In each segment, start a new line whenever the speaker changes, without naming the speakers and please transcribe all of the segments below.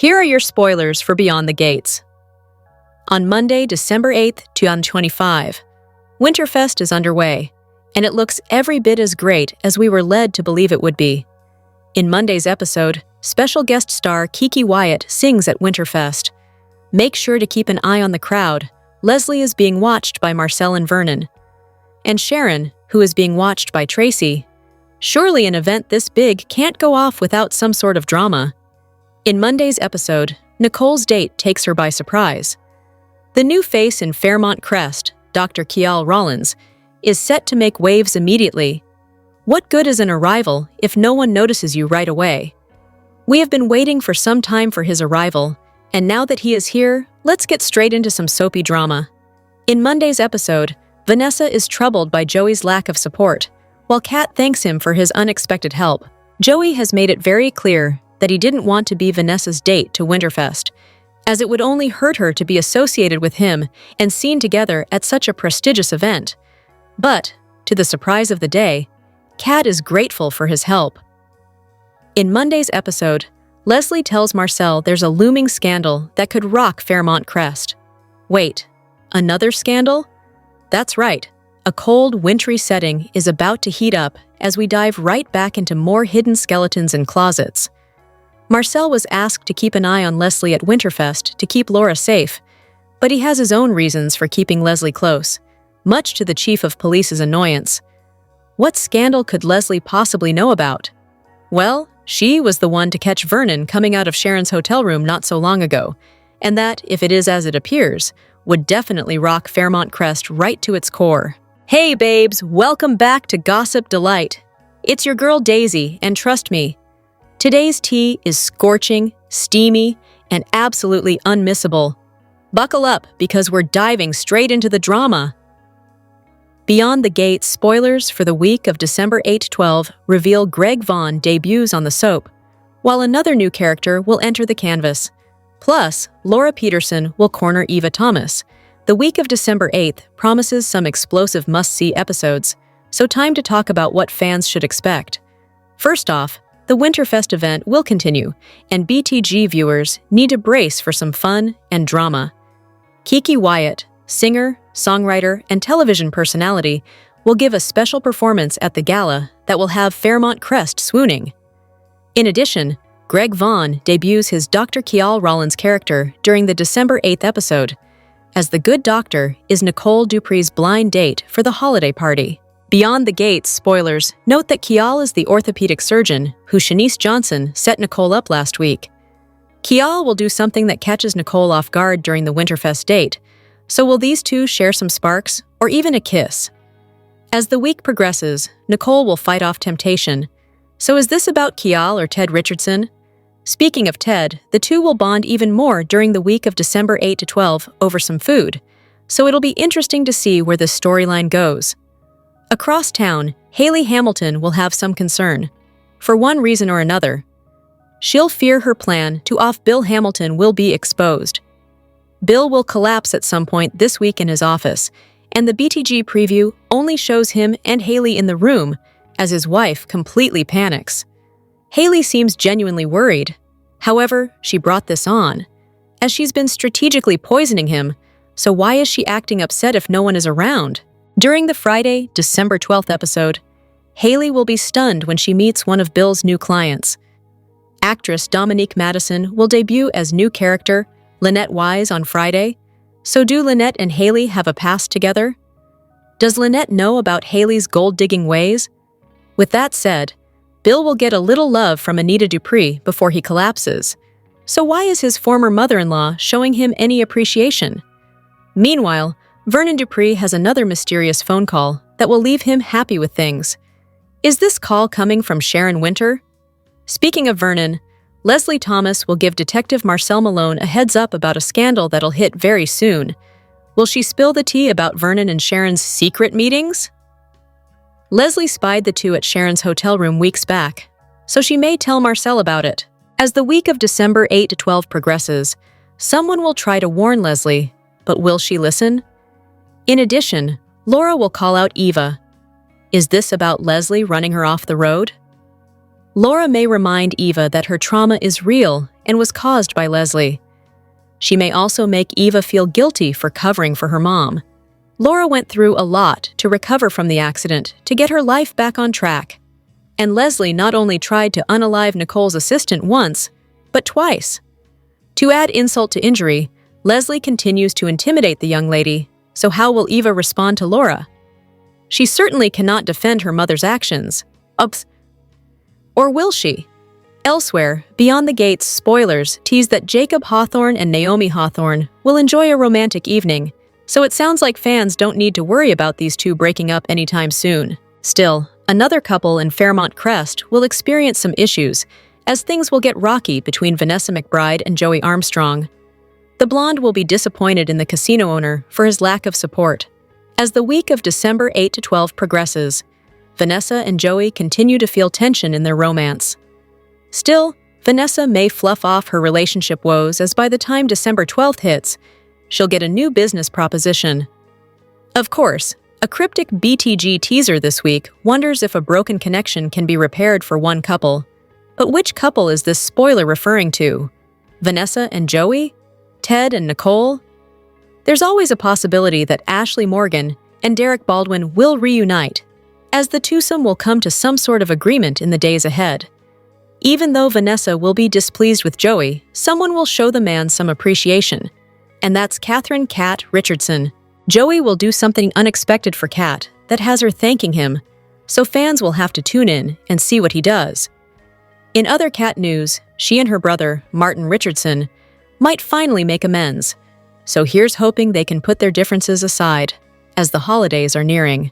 Here are your spoilers for Beyond the Gates. On Monday, December 8th, 2025, Winterfest is underway, and it looks every bit as great as we were led to believe it would be. In Monday's episode, special guest star Kiki Wyatt sings at Winterfest. Make sure to keep an eye on the crowd. Leslie is being watched by Marcel and Vernon. And Sharon, who is being watched by Tracy. Surely an event this big can't go off without some sort of drama. In Monday's episode, Nicole's date takes her by surprise. The new face in Fairmont Crest, Dr. Kial Rollins, is set to make waves immediately. What good is an arrival if no one notices you right away? We have been waiting for some time for his arrival, and now that he is here, let's get straight into some soapy drama. In Monday's episode, Vanessa is troubled by Joey's lack of support, while Kat thanks him for his unexpected help. Joey has made it very clear that he didn't want to be Vanessa's date to Winterfest, as it would only hurt her to be associated with him and seen together at such a prestigious event. But, to the surprise of the day, Kat is grateful for his help. In Monday's episode, Leslie tells Marcel there's a looming scandal that could rock Fairmont Crest. Wait, another scandal? That's right, a cold, wintry setting is about to heat up as we dive right back into more hidden skeletons in closets. Marcel was asked to keep an eye on Leslie at Winterfest to keep Laura safe, but he has his own reasons for keeping Leslie close, much to the chief of police's annoyance. What scandal could Leslie possibly know about? Well, she was the one to catch Vernon coming out of Sharon's hotel room not so long ago, and that, if it is as it appears, would definitely rock Fairmont Crest right to its core. Hey babes, welcome back to Gossip Delight. It's your girl Daisy, and trust me, today's tea is scorching, steamy, and absolutely unmissable. Buckle up because we're diving straight into the drama. Beyond the Gates spoilers for the week of December 8-12 reveal Greg Vaughn debuts on the soap, while another new character will enter the canvas. Plus, Laura Peterson will corner Eva Thomas. The week of December 8th promises some explosive must-see episodes, so time to talk about what fans should expect. First off, the Winterfest event will continue, and BTG viewers need to brace for some fun and drama. Kiki Wyatt, singer, songwriter, and television personality, will give a special performance at the gala that will have Fairmont Crest swooning. In addition, Greg Vaughn debuts his Dr. Kial Rollins character during the December 8th episode, as the good doctor is Nicole Dupree's blind date for the holiday party. Beyond the Gates spoilers note that Kial is the orthopedic surgeon who Shanice Johnson set Nicole up last week. Kial will do something that catches Nicole off guard during the Winterfest date, so will these two share some sparks or even a kiss? As the week progresses, Nicole will fight off temptation. So is this about Kial or Ted Richardson? Speaking of Ted, the two will bond even more during the week of December 8-12 over some food, so it'll be interesting to see where this storyline goes. Across town, Hayley Hamilton will have some concern, for one reason or another. She'll fear her plan to off Bill Hamilton will be exposed. Bill will collapse at some point this week in his office, and the BTG preview only shows him and Hayley in the room as his wife completely panics. Hayley seems genuinely worried. However, she brought this on, as she's been strategically poisoning him, so why is she acting upset if no one is around? During the Friday, December 12th episode, Hayley will be stunned when she meets one of Bill's new clients. Actress Dominique Madison will debut as new character Lynette Wise on Friday. So do Lynette and Hayley have a past together? Does Lynette know about Hayley's gold-digging ways? With that said, Bill will get a little love from Anita Dupree before he collapses. So why is his former mother-in-law showing him any appreciation? Meanwhile, Vernon Dupree has another mysterious phone call that will leave him happy with things. Is this call coming from Sharon Winter? Speaking of Vernon, Leslie Thomas will give Detective Marcel Malone a heads up about a scandal that'll hit very soon. Will she spill the tea about Vernon and Sharon's secret meetings? Leslie spied the two at Sharon's hotel room weeks back, so she may tell Marcel about it. As the week of December 8-12 progresses, someone will try to warn Leslie, but will she listen? In addition, Laura will call out Eva. Is this about Leslie running her off the road? Laura may remind Eva that her trauma is real and was caused by Leslie. She may also make Eva feel guilty for covering for her mom. Laura went through a lot to recover from the accident to get her life back on track. And Leslie not only tried to unalive Nicole's assistant once, but twice. To add insult to injury, Leslie continues to intimidate the young lady, so how will Eva respond to Laura? She certainly cannot defend her mother's actions. Oops. Or will she? Elsewhere, Beyond the Gates spoilers tease that Jacob Hawthorne and Naomi Hawthorne will enjoy a romantic evening, so it sounds like fans don't need to worry about these two breaking up anytime soon. Still, another couple in Fairmont Crest will experience some issues, as things will get rocky between Vanessa McBride and Joey Armstrong. The blonde will be disappointed in the casino owner for his lack of support. As the week of December 8 to 12 progresses, Vanessa and Joey continue to feel tension in their romance. Still, Vanessa may fluff off her relationship woes as by the time December 12th hits, she'll get a new business proposition. Of course, a cryptic BTG teaser this week wonders if a broken connection can be repaired for one couple. But which couple is this spoiler referring to? Vanessa and Joey? Ted and Nicole? There's always a possibility that Ashley Morgan and Derek Baldwin will reunite, as the twosome will come to some sort of agreement in the days ahead. Even though Vanessa will be displeased with Joey, someone will show the man some appreciation, and that's Catherine "Cat" Richardson. Joey will do something unexpected for Cat that has her thanking him, so fans will have to tune in and see what he does. In other Cat news, she and her brother, Martin Richardson, might finally make amends, so here's hoping they can put their differences aside, as the holidays are nearing.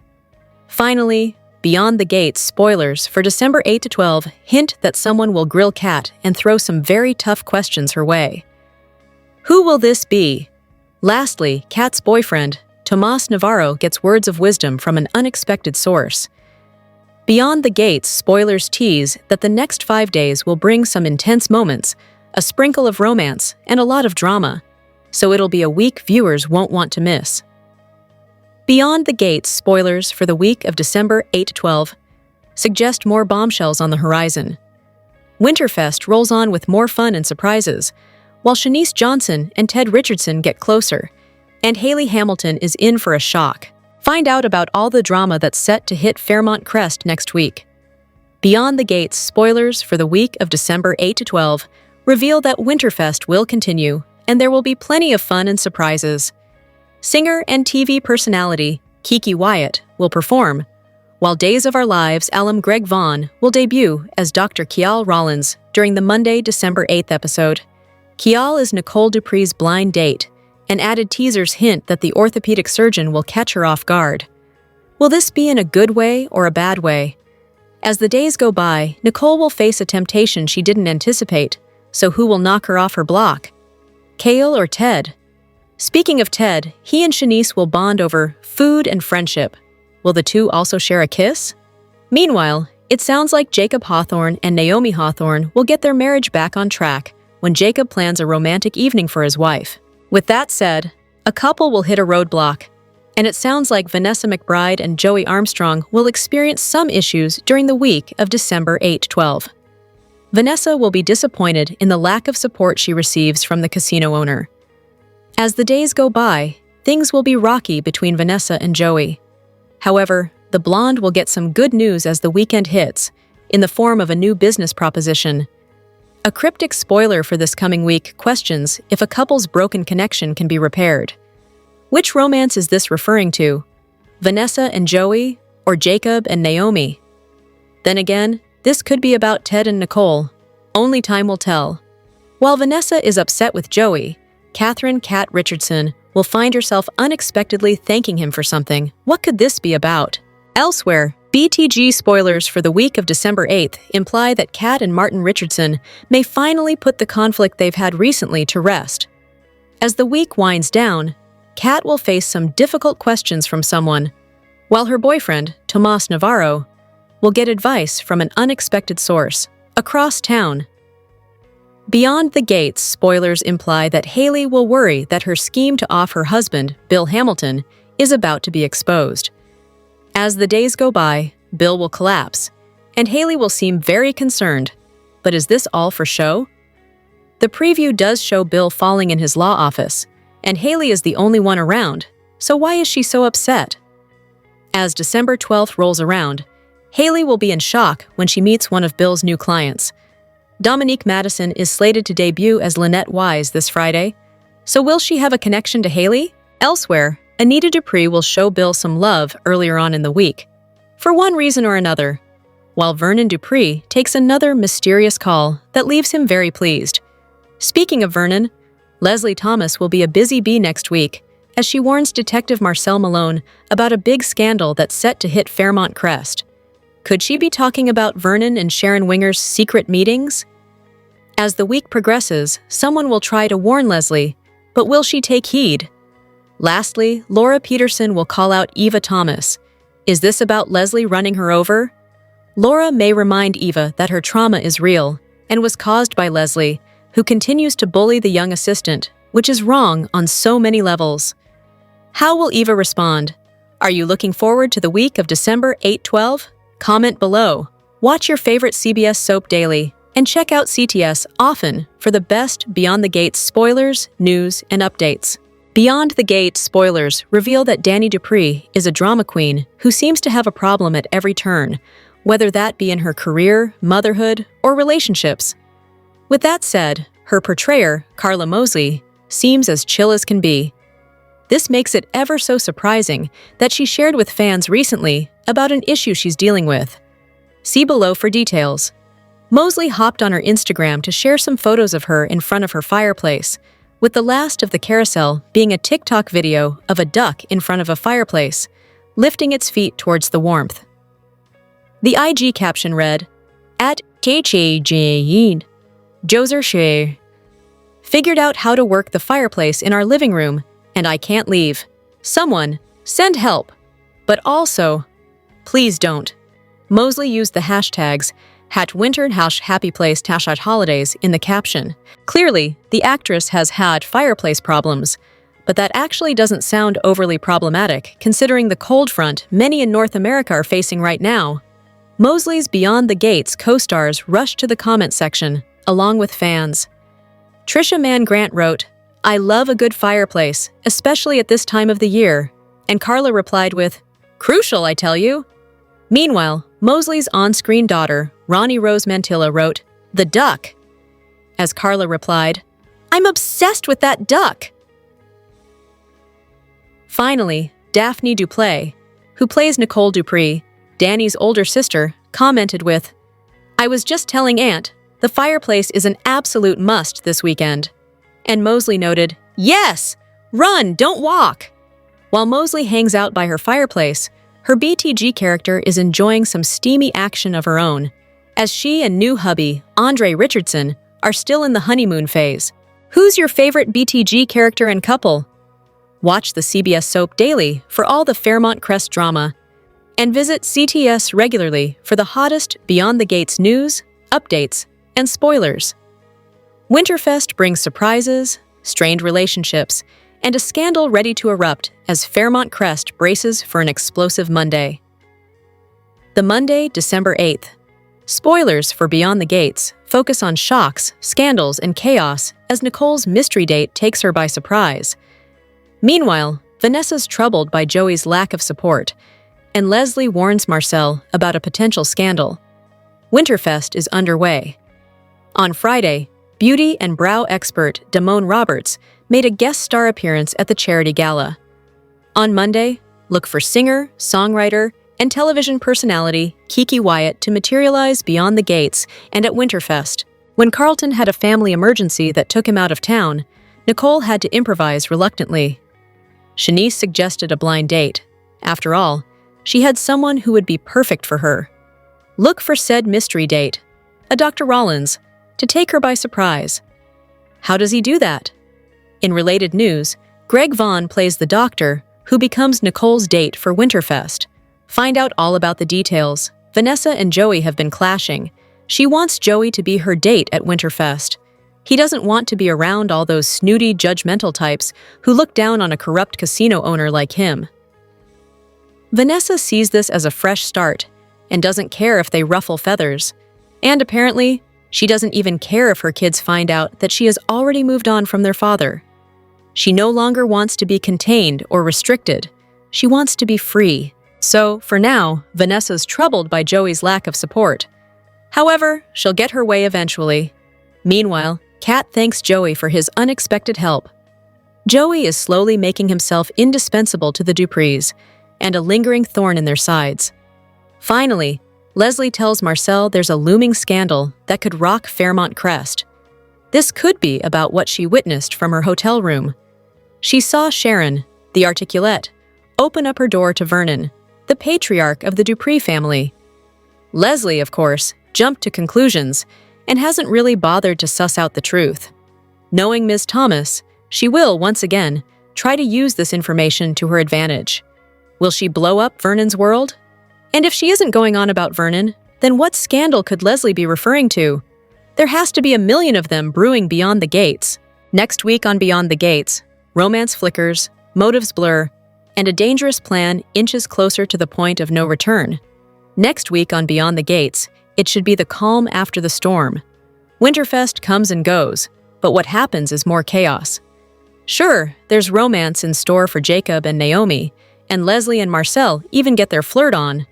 Finally, Beyond the Gates spoilers for December 8 to 12 hint that someone will grill Cat and throw some very tough questions her way. Who will this be? Lastly, Cat's boyfriend, Tomas Navarro, gets words of wisdom from an unexpected source. Beyond the Gates spoilers tease that the next 5 days will bring some intense moments, a sprinkle of romance, and a lot of drama, so it'll be a week viewers won't want to miss. Beyond the Gates spoilers for the week of December 8 to 12 suggest more bombshells on the horizon. Winterfest rolls on with more fun and surprises, while Shanice Johnson and Ted Richardson get closer, and Hayley Hamilton is in for a shock. Find out about all the drama that's set to hit Fairmont Crest next week. Beyond the Gates spoilers for the week of December 8 to 12 reveal that Winterfest will continue, and there will be plenty of fun and surprises. Singer and TV personality Kiki Wyatt will perform, while Days of Our Lives alum Greg Vaughn will debut as Dr. Kial Rollins during the Monday, December 8th episode. Kial is Nicole Dupree's blind date, and added teasers hint that the orthopedic surgeon will catch her off guard. Will this be in a good way or a bad way? As the days go by, Nicole will face a temptation she didn't anticipate, so who will knock her off her block? Kale or Ted? Speaking of Ted, he and Shanice will bond over food and friendship. Will the two also share a kiss? Meanwhile, it sounds like Jacob Hawthorne and Naomi Hawthorne will get their marriage back on track when Jacob plans a romantic evening for his wife. With that said, a couple will hit a roadblock, and it sounds like Vanessa McBride and Joey Armstrong will experience some issues during the week of December 8-12. Vanessa will be disappointed in the lack of support she receives from the casino owner. As the days go by, things will be rocky between Vanessa and Joey. However, the blonde will get some good news as the weekend hits, in the form of a new business proposition. A cryptic spoiler for this coming week questions if a couple's broken connection can be repaired. Which romance is this referring to? Vanessa and Joey, or Jacob and Naomi? Then again, this could be about Ted and Nicole. Only time will tell. While Vanessa is upset with Joey, Catherine "Cat" Richardson will find herself unexpectedly thanking him for something. What could this be about? Elsewhere, BTG spoilers for the week of December 8th imply that Cat and Martin Richardson may finally put the conflict they've had recently to rest. As the week winds down, Cat will face some difficult questions from someone, while her boyfriend, Tomas Navarro, will get advice from an unexpected source across town. Beyond the Gates spoilers imply that Hayley will worry that her scheme to off her husband, Bill Hamilton, is about to be exposed. As the days go by, Bill will collapse, and Hayley will seem very concerned. But is this all for show? The preview does show Bill falling in his law office, and Hayley is the only one around, so why is she so upset? As December 12th rolls around, Hayley will be in shock when she meets one of Bill's new clients. Dominique Madison is slated to debut as Lynette Wise this Friday, so will she have a connection to Hayley? Elsewhere, Anita Dupree will show Bill some love earlier on in the week, for one reason or another, while Vernon Dupree takes another mysterious call that leaves him very pleased. Speaking of Vernon, Leslie Thomas will be a busy bee next week as she warns Detective Marcel Malone about a big scandal that's set to hit Fairmont Crest. Could she be talking about Vernon and Sharon Winger's secret meetings? As the week progresses, someone will try to warn Leslie, but will she take heed? Lastly, Laura Peterson will call out Eva Thomas. Is this about Leslie running her over? Laura may remind Eva that her trauma is real and was caused by Leslie, who continues to bully the young assistant, which is wrong on so many levels. How will Eva respond? Are you looking forward to the week of December 8-12? Comment below. Watch your favorite CBS soap daily and check out CTS often for the best Beyond the Gates spoilers, news, and updates. Beyond the Gates spoilers reveal that Danny Dupree is a drama queen who seems to have a problem at every turn, whether that be in her career, motherhood, or relationships. With that said, her portrayer, Carla Mosley, seems as chill as can be. This makes it ever so surprising that she shared with fans recently about an issue she's dealing with. See below for details. Mosley hopped on her Instagram to share some photos of her in front of her fireplace, with the last of the carousel being a TikTok video of a duck in front of a fireplace, lifting its feet towards the warmth. The IG caption read, @KCJEED, Joser Share. Figured out how to work the fireplace in our living room, and I can't leave. Someone, send help. But also, please don't. Mosley used the hashtags #winter#happyplace#holidays in the caption. Clearly, the actress has had fireplace problems, but that actually doesn't sound overly problematic considering the cold front many in North America are facing right now. Mosley's Beyond the Gates co-stars rushed to the comment section, along with fans. Trisha Mann Grant wrote, "I love a good fireplace, especially at this time of the year," and Carla replied with, "Crucial, I tell you." Meanwhile, Mosley's on-screen daughter, Ronnie Rose Mantilla, wrote, "The duck," as Carla replied, "I'm obsessed with that duck." Finally, Daphne Duplay, who plays Nicole Dupree, Danny's older sister, commented with, "I was just telling Aunt, the fireplace is an absolute must this weekend." And Mosley noted, "Yes! Run, don't walk!" While Mosley hangs out by her fireplace, her BTG character is enjoying some steamy action of her own, as she and new hubby, Andre Richardson, are still in the honeymoon phase. Who's your favorite BTG character and couple? Watch the CBS soap daily for all the Fairmont Crest drama, and visit CTS regularly for the hottest Beyond the Gates news, updates, and spoilers. Winterfest brings surprises, strained relationships, and a scandal ready to erupt as Fairmont Crest braces for an explosive Monday. The Monday, December 8th. Spoilers for Beyond the Gates focus on shocks, scandals, and chaos as Nicole's mystery date takes her by surprise. Meanwhile, Vanessa's troubled by Joey's lack of support, and Leslie warns Marcel about a potential scandal. Winterfest is underway. On Friday, beauty and brow expert Damone Roberts made a guest star appearance at the charity gala. On Monday, look for singer, songwriter, and television personality Kiki Wyatt to materialize Beyond the Gates and at Winterfest. When Carlton had a family emergency that took him out of town, Nicole had to improvise reluctantly. Shanice suggested a blind date. After all, she had someone who would be perfect for her. Look for said mystery date, a Dr. Rollins, to take her by surprise. How does he do that? In related news, Greg Vaughn plays the doctor who becomes Nicole's date for Winterfest. Find out all about the details. Vanessa and Joey have been clashing. She wants Joey to be her date at Winterfest. He doesn't want to be around all those snooty, judgmental types who look down on a corrupt casino owner like him. Vanessa sees this as a fresh start and doesn't care if they ruffle feathers. And apparently, She doesn't even care if her kids find out that she has already moved on from their father. She no longer wants to be contained or restricted. She wants to be free. So, for now, Vanessa's troubled by Joey's lack of support. However, she'll get her way eventually. Meanwhile, Kat thanks Joey for his unexpected help. Joey is slowly making himself indispensable to the Duprees, and a lingering thorn in their sides. Finally, Leslie tells Marcel there's a looming scandal that could rock Fairmont Crest. This could be about what she witnessed from her hotel room. She saw Sharon, the articulate, open up her door to Vernon, the patriarch of the Dupree family. Leslie, of course, jumped to conclusions and hasn't really bothered to suss out the truth. Knowing Ms. Thomas, she will, once again, try to use this information to her advantage. Will she blow up Vernon's world? And if she isn't going on about Vernon, then what scandal could Leslie be referring to? There has to be a million of them brewing beyond the gates. Next week on Beyond the Gates, romance flickers, motives blur, and a dangerous plan inches closer to the point of no return. Next week on Beyond the Gates, it should be the calm after the storm. Winterfest comes and goes, but what happens is more chaos. Sure, there's romance in store for Jacob and Naomi, and Leslie and Marcel even get their flirt on.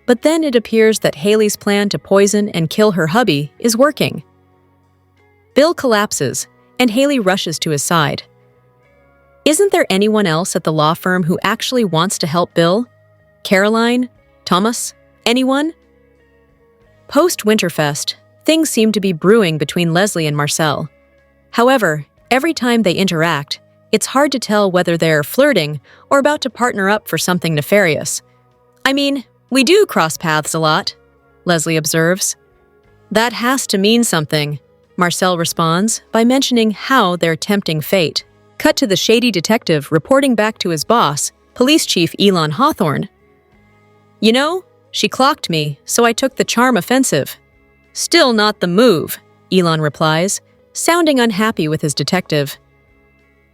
But then it appears that Hayley's plan to poison and kill her hubby is working. Bill collapses, and Hayley rushes to his side. Isn't there anyone else at the law firm who actually wants to help Bill? Caroline? Thomas? Anyone? Post-Winterfest, things seem to be brewing between Leslie and Marcel. However, every time they interact, it's hard to tell whether they're flirting or about to partner up for something nefarious. I mean, we do cross paths a lot, Leslie observes. That has to mean something, Marcel responds by mentioning how they're tempting fate. Cut to the shady detective reporting back to his boss, Police Chief Elon Hawthorne. You know, she clocked me, so I took the charm offensive. Still not the move, Elon replies, sounding unhappy with his detective.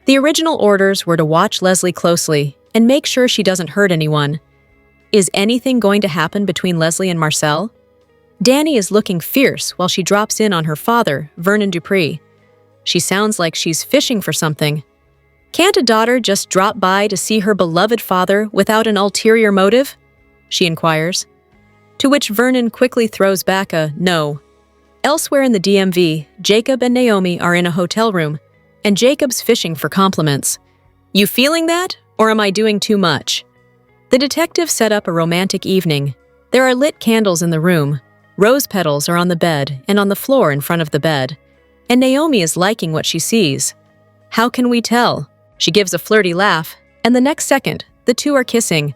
The original orders were to watch Leslie closely and make sure she doesn't hurt anyone. Is anything going to happen between Leslie and Marcel? Danny is looking fierce while she drops in on her father, Vernon Dupree. She sounds like she's fishing for something. Can't a daughter just drop by to see her beloved father without an ulterior motive? She inquires. To which Vernon quickly throws back a no. Elsewhere in the DMV, Jacob and Naomi are in a hotel room, and Jacob's fishing for compliments. You feeling that, or am I doing too much? The detective set up a romantic evening. There are lit candles in the room. Rose petals are on the bed and on the floor in front of the bed. And Naomi is liking what she sees. How can we tell? She gives a flirty laugh, and the next second, the two are kissing.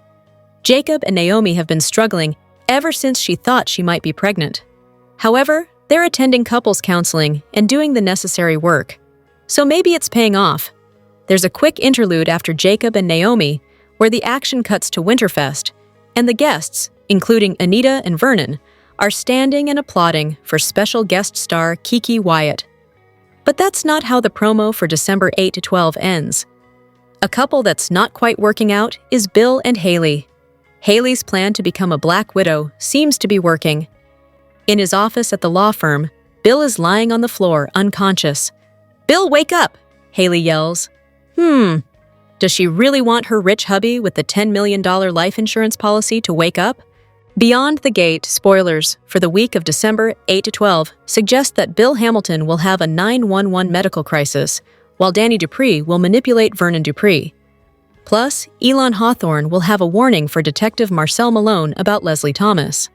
Jacob and Naomi have been struggling ever since she thought she might be pregnant. However, they're attending couples counseling and doing the necessary work. So maybe it's paying off. There's a quick interlude after Jacob and Naomi, where the action cuts to Winterfest, and the guests, including Anita and Vernon, are standing and applauding for special guest star Kiki Wyatt. But that's not how the promo for December 8 to 12 ends. A couple that's not quite working out is Bill and Hayley. Hayley's plan to become a Black Widow seems to be working. In his office at the law firm, Bill is lying on the floor, unconscious. "Bill, wake up!" Hayley yells. Does she really want her rich hubby with the $10 million life insurance policy to wake up? Beyond the Gate spoilers for the week of December 8 to 12 suggest that Bill Hamilton will have a 911 medical crisis, while Danny Dupree will manipulate Vernon Dupree. Plus, Elon Hawthorne will have a warning for Detective Marcel Malone about Leslie Thomas.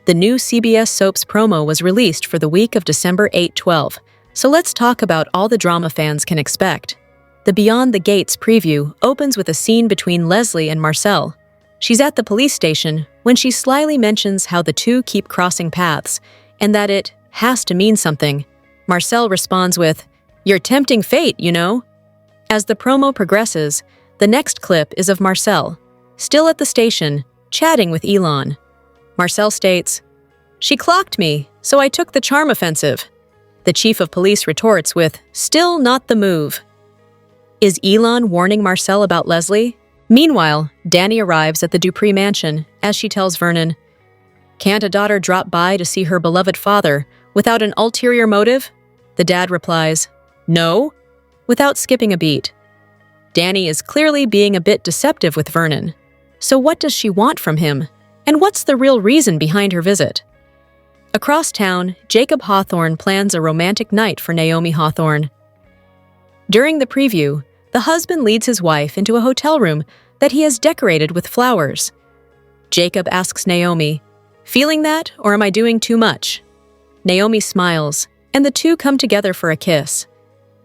The new CBS Soaps promo was released for the week of December 8-12, so let's talk about all the drama fans can expect. The Beyond the Gates preview opens with a scene between Leslie and Marcel. She's at the police station when she slyly mentions how the two keep crossing paths and that it has to mean something. Marcel responds with, "You're tempting fate, you know." As the promo progresses, the next clip is of Marcel, still at the station, chatting with Elon. Marcel states, "She clocked me, so I took the charm offensive." The chief of police retorts with, "Still not the move." Is Elon warning Marcel about Leslie? Meanwhile, Danny arrives at the Dupree mansion as she tells Vernon, "Can't a daughter drop by to see her beloved father without an ulterior motive? The dad replies, "No," without skipping a beat. Danny is clearly being a bit deceptive with Vernon. So what does she want from him? And what's the real reason behind her visit? Across town, Jacob Hawthorne plans a romantic night for Naomi Hawthorne. During the preview, the husband leads his wife into a hotel room that he has decorated with flowers. Jacob asks Naomi, "Feeling that, or am I doing too much?" Naomi smiles, and the two come together for a kiss.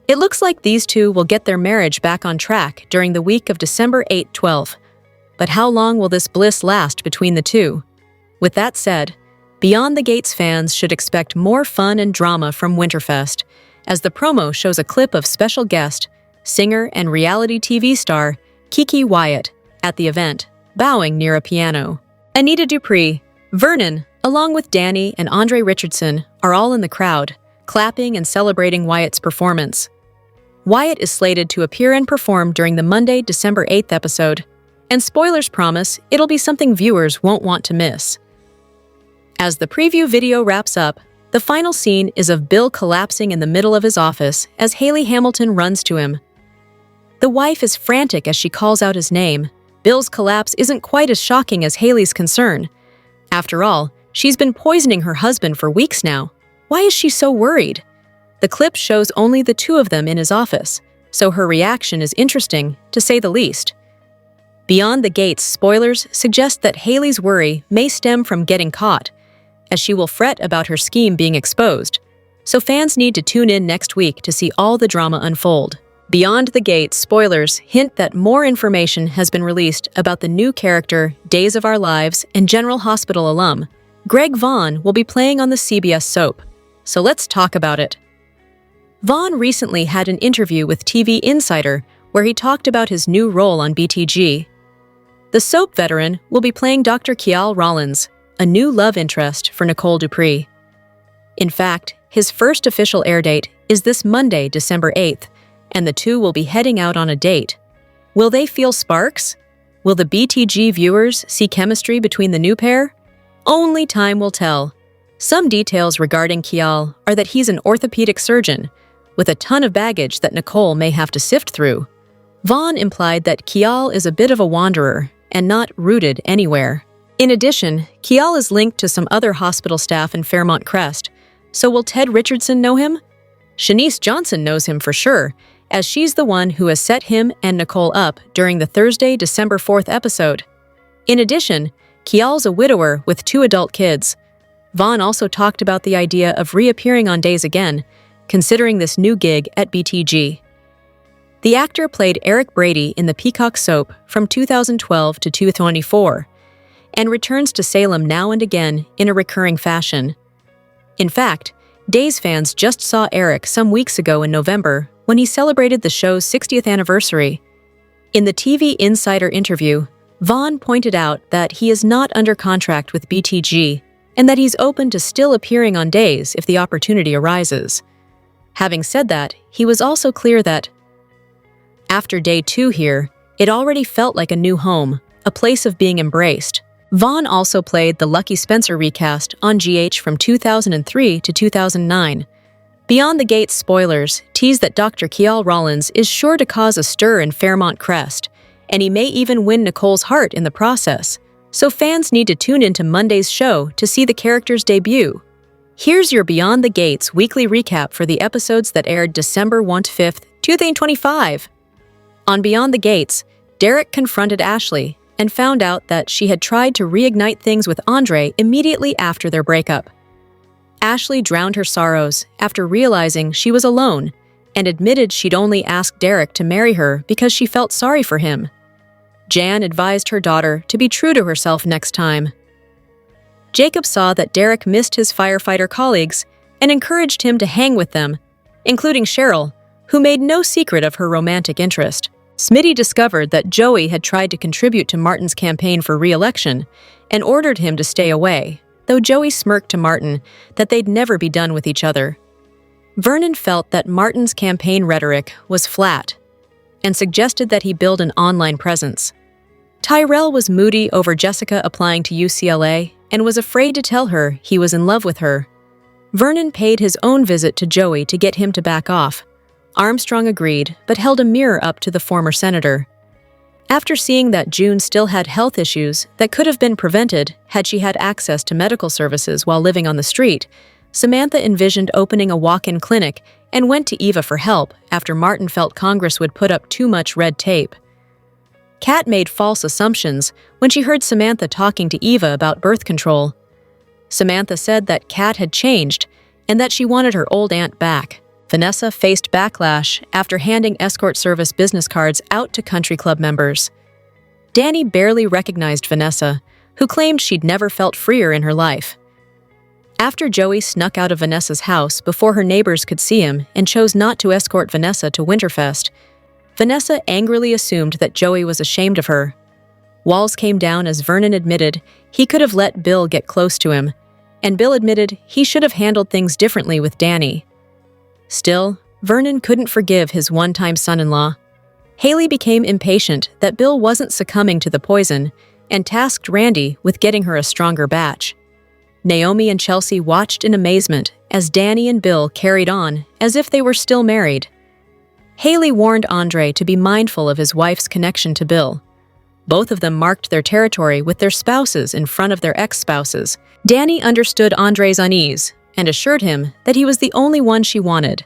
It looks like these two will get their marriage back on track during the week of December 8-12. But how long will this bliss last between the two? With that said, Beyond the Gates fans should expect more fun and drama from Winterfest, as the promo shows a clip of special guest, singer and reality TV star Kiki Wyatt at the event, bowing near a piano. Anita Dupree, Vernon, along with Danny and Andre Richardson, are all in the crowd, clapping and celebrating Wyatt's performance. Wyatt is slated to appear and perform during the Monday, December 8th episode, and spoilers promise it'll be something viewers won't want to miss. As the preview video wraps up, the final scene is of Bill collapsing in the middle of his office as Hayley Hamilton runs to him. The wife is frantic as she calls out his name. Bill's collapse isn't quite as shocking as Hayley's concern. After all, she's been poisoning her husband for weeks now. Why is she so worried? The clip shows only the two of them in his office, so her reaction is interesting, to say the least. Beyond the Gates spoilers suggest that Hayley's worry may stem from getting caught, as she will fret about her scheme being exposed, so fans need to tune in next week to see all the drama unfold. Beyond the Gates spoilers hint that more information has been released about the new character, Days of Our Lives and General Hospital alum. Greg Vaughn will be playing on the CBS soap, so let's talk about it. Vaughn recently had an interview with TV Insider where he talked about his new role on BTG. The soap veteran will be playing Dr. Kial Rollins, a new love interest for Nicole Dupree. In fact, his first official air date is this Monday, December 8th, and the two will be heading out on a date. Will they feel sparks? Will the BTG viewers see chemistry between the new pair? Only time will tell. Some details regarding Kial are that he's an orthopedic surgeon, with a ton of baggage that Nicole may have to sift through. Vaughn implied that Kial is a bit of a wanderer and not rooted anywhere. In addition, Kial is linked to some other hospital staff in Fairmont Crest, so will Ted Richardson know him? Shanice Johnson knows him for sure, as she's the one who has set him and Nicole up during the Thursday, December 4th episode. In addition, Kial's a widower with 2 adult kids. Vaughn also talked about the idea of reappearing on Days again, considering this new gig at BTG. The actor played Eric Brady in the Peacock soap from 2012 to 2024, and returns to Salem now and again in a recurring fashion. In fact, Days fans just saw Eric some weeks ago in November when he celebrated the show's 60th anniversary. In the TV Insider interview, Vaughn pointed out that he is not under contract with BTG and that he's open to still appearing on Days if the opportunity arises. Having said that, he was also clear that after day 2 here, it already felt like a new home, a place of being embraced. Vaughn also played the Lucky Spencer recast on GH from 2003 to 2009. Beyond the Gates spoilers tease that Dr. Kial Rollins is sure to cause a stir in Fairmont Crest, and he may even win Nicole's heart in the process, so fans need to tune into Monday's show to see the character's debut. Here's your Beyond the Gates weekly recap for the episodes that aired December 5th, 2025. On Beyond the Gates, Derek confronted Ashley and found out that she had tried to reignite things with Andre immediately after their breakup. Ashley drowned her sorrows after realizing she was alone and admitted she'd only asked Derek to marry her because she felt sorry for him. Jan advised her daughter to be true to herself next time. Jacob saw that Derek missed his firefighter colleagues and encouraged him to hang with them, including Cheryl, who made no secret of her romantic interest. Smitty discovered that Joey had tried to contribute to Martin's campaign for re-election and ordered him to stay away, though Joey smirked to Martin that they'd never be done with each other. Vernon felt that Martin's campaign rhetoric was flat and suggested that he build an online presence. Tyrell was moody over Jessica applying to UCLA and was afraid to tell her he was in love with her. Vernon paid his own visit to Joey to get him to back off. Armstrong agreed, but held a mirror up to the former senator. After seeing that June still had health issues that could have been prevented had she had access to medical services while living on the street, Samantha envisioned opening a walk-in clinic and went to Eva for help after Martin felt Congress would put up too much red tape. Kat made false assumptions when she heard Samantha talking to Eva about birth control. Samantha said that Kat had changed and that she wanted her old aunt back. Vanessa faced backlash after handing escort service business cards out to country club members. Danny barely recognized Vanessa, who claimed she'd never felt freer in her life. After Joey snuck out of Vanessa's house before her neighbors could see him and chose not to escort Vanessa to Winterfest, Vanessa angrily assumed that Joey was ashamed of her. Walls came down as Vernon admitted he could have let Bill get close to him, and Bill admitted he should have handled things differently with Danny. Still, Vernon couldn't forgive his one-time son-in-law. Hayley became impatient that Bill wasn't succumbing to the poison and tasked Randy with getting her a stronger batch. Naomi and Chelsea watched in amazement as Danny and Bill carried on as if they were still married. Hayley warned Andre to be mindful of his wife's connection to Bill. Both of them marked their territory with their spouses in front of their ex-spouses. Danny understood Andre's unease and assured him that he was the only one she wanted.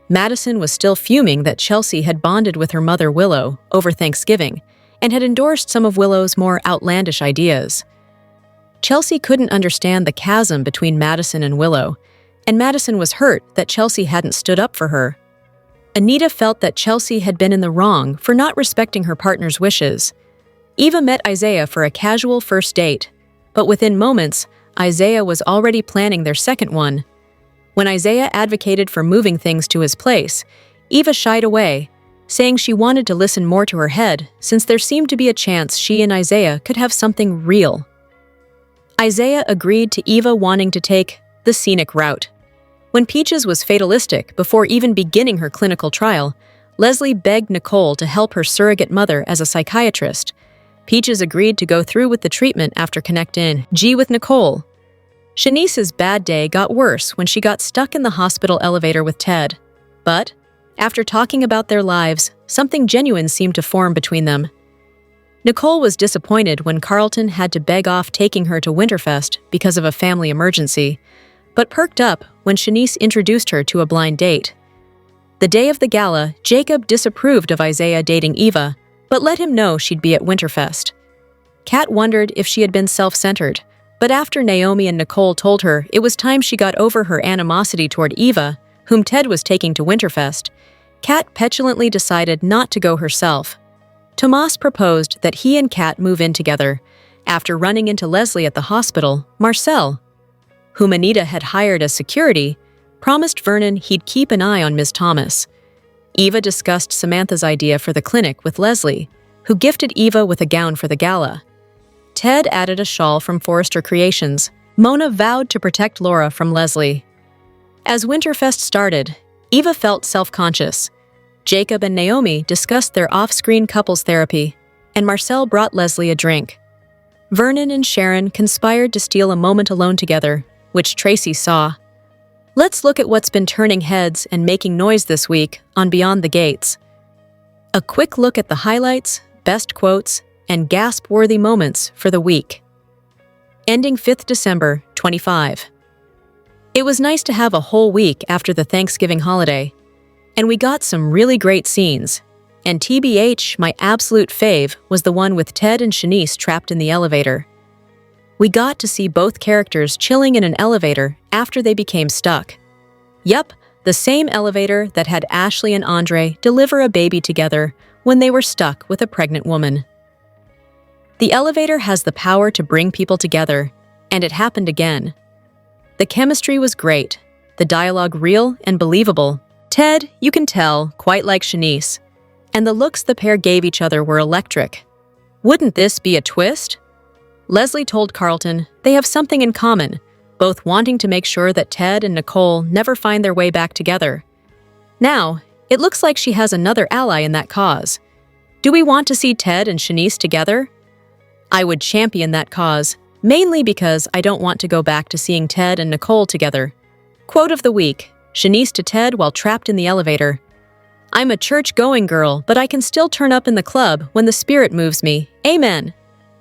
Madison was still fuming that Chelsea had bonded with her mother Willow over Thanksgiving and had endorsed some of Willow's more outlandish ideas. Chelsea couldn't understand the chasm between Madison and Willow, and Madison was hurt that Chelsea hadn't stood up for her. Anita felt that Chelsea had been in the wrong for not respecting her partner's wishes. Eva met Isaiah for a casual first date, but within moments, Isaiah was already planning their second one. When Isaiah advocated for moving things to his place, Eva shied away, saying she wanted to listen more to her head since there seemed to be a chance she and Isaiah could have something real. Isaiah agreed to Eva wanting to take the scenic route. When Peaches was fatalistic before even beginning her clinical trial, Leslie begged Nicole to help her surrogate mother as a psychiatrist. Peaches agreed to go through with the treatment after connecting G with Nicole. Shanice's bad day got worse when she got stuck in the hospital elevator with Ted. But, after talking about their lives, something genuine seemed to form between them. Nicole was disappointed when Carlton had to beg off taking her to Winterfest because of a family emergency, but perked up when Shanice introduced her to a blind date. The day of the gala, Jacob disapproved of Isaiah dating Eva, but let him know she'd be at Winterfest. Kat wondered if she had been self-centered, but after Naomi and Nicole told her it was time she got over her animosity toward Eva, whom Ted was taking to Winterfest, Kat petulantly decided not to go herself. Tomas proposed that he and Kat move in together. After running into Leslie at the hospital, Marcel, whom Anita had hired as security, promised Vernon he'd keep an eye on Ms. Thomas. Eva discussed Samantha's idea for the clinic with Leslie, who gifted Eva with a gown for the gala. Ted added a shawl from Forrester Creations. Mona vowed to protect Laura from Leslie. As Winterfest started, Eva felt self-conscious. Jacob and Naomi discussed their off-screen couples therapy, and Marcel brought Leslie a drink. Vernon and Sharon conspired to steal a moment alone together, which Tracy saw. Let's look at what's been turning heads and making noise this week on Beyond the Gates. A quick look at the highlights, best quotes, and gasp-worthy moments for the week. Ending 5th December, 25. It was nice to have a whole week after the Thanksgiving holiday, and we got some really great scenes. And TBH, my absolute fave was the one with Ted and Shanice trapped in the elevator. We got to see both characters chilling in an elevator after they became stuck. Yup, the same elevator that had Ashley and Andre deliver a baby together when they were stuck with a pregnant woman. The elevator has the power to bring people together, and it happened again. The chemistry was great, the dialogue real and believable. Ted, you can tell, quite like Shanice, and the looks the pair gave each other were electric. Wouldn't this be a twist? Leslie told Carlton they have something in common, both wanting to make sure that Ted and Nicole never find their way back together. Now, it looks like she has another ally in that cause. Do we want to see Ted and Shanice together? I would champion that cause, mainly because I don't want to go back to seeing Ted and Nicole together. Quote of the week, Shanice to Ted while trapped in the elevator. I'm a church-going girl, but I can still turn up in the club when the spirit moves me. Amen.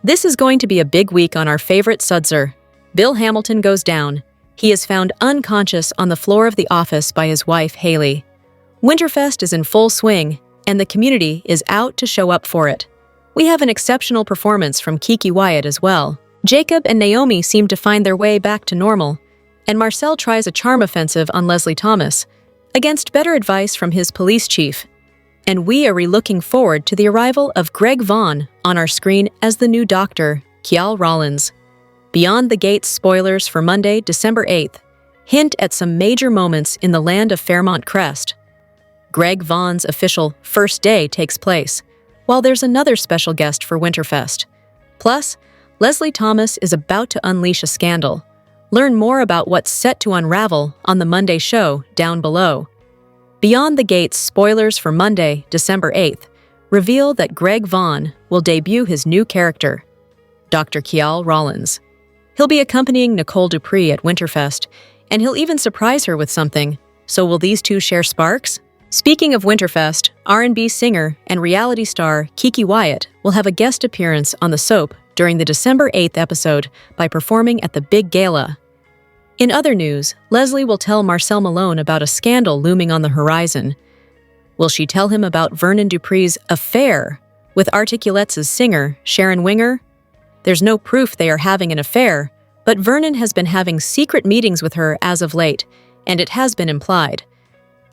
This is going to be a big week on our favorite Sudzer. Bill Hamilton goes down. He is found unconscious on the floor of the office by his wife, Hayley. Winterfest is in full swing, and the community is out to show up for it. We have an exceptional performance from Kiki Wyatt as well. Jacob and Naomi seem to find their way back to normal, and Marcel tries a charm offensive on Leslie Thomas, against better advice from his police chief. And we are looking forward to the arrival of Greg Vaughn on our screen as the new Dr. Kial Rollins. Beyond the Gates spoilers for Monday, December 8th, hint at some major moments in the land of Fairmont Crest. Greg Vaughn's official first day takes place, while there's another special guest for Winterfest. Plus, Leslie Thomas is about to unleash a scandal. Learn more about what's set to unravel on the Monday show down below. Beyond the Gates spoilers for Monday, December 8th, reveal that Greg Vaughn will debut his new character, Dr. Kial Rollins. He'll be accompanying Nicole Dupree at Winterfest, and he'll even surprise her with something. So will these two share sparks? Speaking of Winterfest, R&B singer and reality star Kiki Wyatt will have a guest appearance on the soap during the December 8th episode by performing at the Big Gala. In other news, Leslie will tell Marcel Malone about a scandal looming on the horizon. Will she tell him about Vernon Dupree's affair with Articulettes' singer, Sharon Winger? There's no proof they are having an affair, but Vernon has been having secret meetings with her as of late, and it has been implied.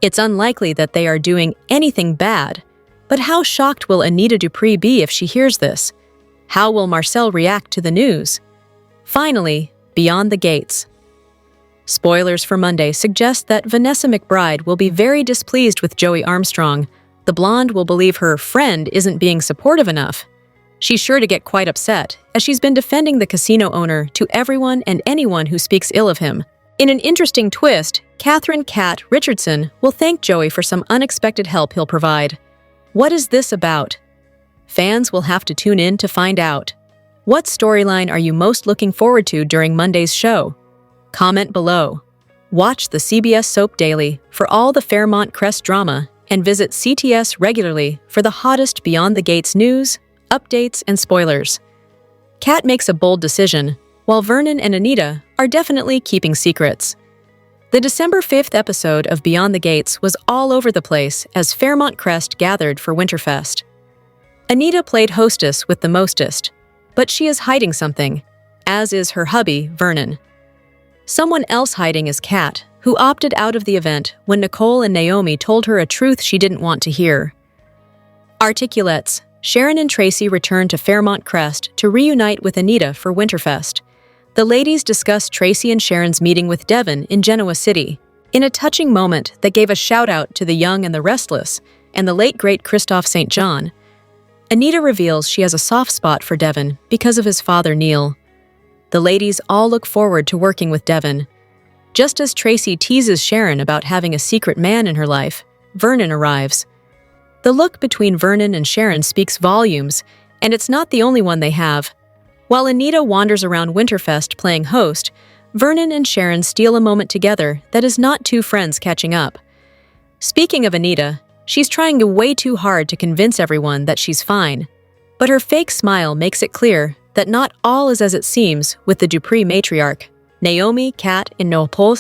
It's unlikely that they are doing anything bad, but how shocked will Anita Dupree be if she hears this? How will Marcel react to the news? Finally, Beyond the Gates. Spoilers for Monday suggest that Vanessa McBride will be very displeased with Joey Armstrong. The blonde will believe her friend isn't being supportive enough. She's sure to get quite upset, as she's been defending the casino owner to everyone and anyone who speaks ill of him. In an interesting twist, Catherine "Cat" Richardson will thank Joey for some unexpected help he'll provide. What is this about? Fans will have to tune in to find out. What storyline are you most looking forward to during Monday's show? Comment below. Watch the CBS Soap Daily for all the Fairmont Crest drama and visit CTS regularly for the hottest Beyond the Gates news, updates, and spoilers. Kat makes a bold decision, while Vernon and Anita are definitely keeping secrets. The December 5th episode of Beyond the Gates was all over the place as Fairmont Crest gathered for Winterfest. Anita played hostess with the mostest, but she is hiding something, as is her hubby, Vernon. Someone else hiding is Kat, who opted out of the event when Nicole and Naomi told her a truth she didn't want to hear. Articulettes, Sharon and Tracy return to Fairmont Crest to reunite with Anita for Winterfest. The ladies discuss Tracy and Sharon's meeting with Devon in Genoa City, in a touching moment that gave a shout-out to the young and the restless, and the late great Christophe St. John. Anita reveals she has a soft spot for Devon because of his father Neil. The ladies all look forward to working with Devon. Just as Tracy teases Sharon about having a secret man in her life, Vernon arrives. The look between Vernon and Sharon speaks volumes, and it's not the only one they have. While Anita wanders around Winterfest playing host, Vernon and Sharon steal a moment together that is not two friends catching up. Speaking of Anita, she's trying way too hard to convince everyone that she's fine, but her fake smile makes it clear that not all is as it seems with the Dupree matriarch, Naomi, Kat, and Nicole.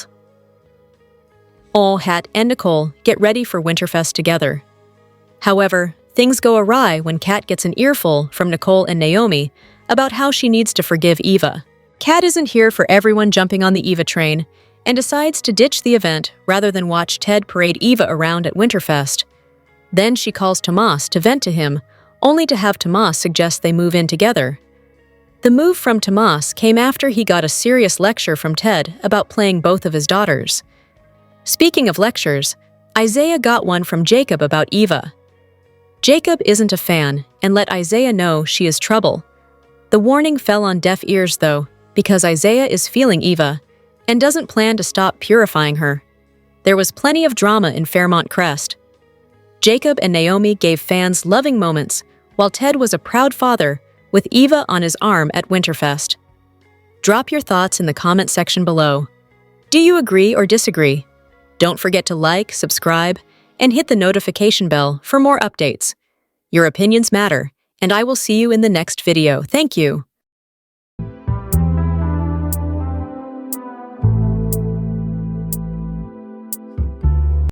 All Hat and Nicole get ready for Winterfest together. However, things go awry when Kat gets an earful from Nicole and Naomi about how she needs to forgive Eva. Kat isn't here for everyone jumping on the Eva train and decides to ditch the event rather than watch Ted parade Eva around at Winterfest. Then she calls Tomas to vent to him, only to have Tomas suggest they move in together. The move from Tomas came after he got a serious lecture from Ted about playing both of his daughters. Speaking of lectures, Isaiah got one from Jacob about Eva. Jacob isn't a fan and let Isaiah know she is trouble. The warning fell on deaf ears, though, because Isaiah is feeling Eva and doesn't plan to stop purifying her. There was plenty of drama in Fairmont Crest. Jacob and Naomi gave fans loving moments, while Ted was a proud father with Eva on his arm at Winterfest. Drop your thoughts in the comment section below. Do you agree or disagree? Don't forget to like, subscribe, and hit the notification bell for more updates. Your opinions matter, and I will see you in the next video. Thank you.